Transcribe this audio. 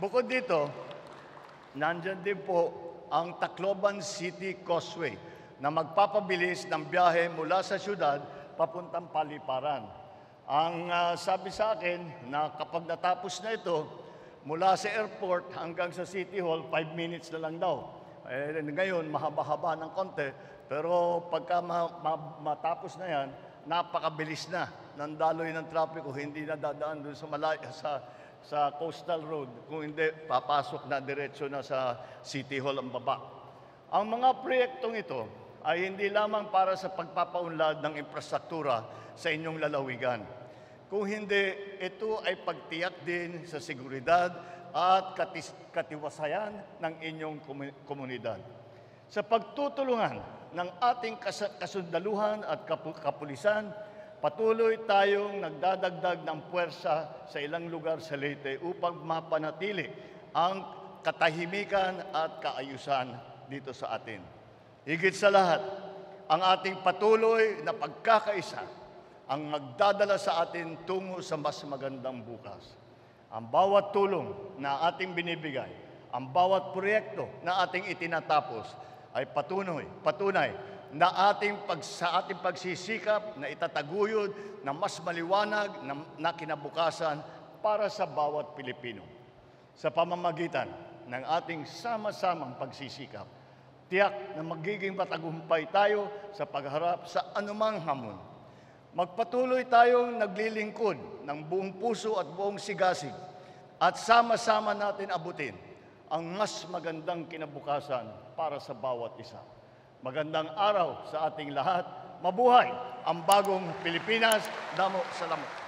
Bukod dito, nandyan din po ang Tacloban City Causeway na magpapabilis ng biyahe mula sa syudad papuntang Paliparan. Ang sabi sa akin na kapag natapos na ito, mula sa airport hanggang sa City Hall, 5 minutes na lang daw. Ngayon, mahaba-haba ng konti, pero pagka matapos na yan, napakabilis na ng daloy ng trapiko, hindi na dadaan doon sa coastal road, kung hindi, papasok na diretsyo na sa City Hall ang baba. Ang mga proyektong ito ay hindi lamang para sa pagpapaunlad ng infrastruktura sa inyong lalawigan. Kung hindi, ito ay pagtiyak din sa seguridad at katiwasayan ng inyong komunidad. Sa pagtutulungan ng ating kasundaluhan at kapulisan, patuloy tayong nagdadagdag ng puwersa sa ilang lugar sa Leyte upang mapanatili ang katahimikan at kaayusan dito sa atin. Higit sa lahat, ang ating patuloy na pagkakaisa ang magdadala sa atin tungo sa mas magandang bukas. Ang bawat tulong na ating binibigay, ang bawat proyekto na ating itinatapos ay patunay na sa ating pagsisikap na itataguyod na mas maliwanag na kinabukasan para sa bawat Pilipino. Sa pamamagitan ng ating sama-samang pagsisikap, tiyak na magiging matagumpay tayo sa pagharap sa anumang hamon. Magpatuloy tayong naglilingkod ng buong puso at buong sigasig at sama-sama natin abutin ang mas magandang kinabukasan para sa bawat isa. Magandang araw sa ating lahat. Mabuhay ang bagong Pilipinas. Damo salamat.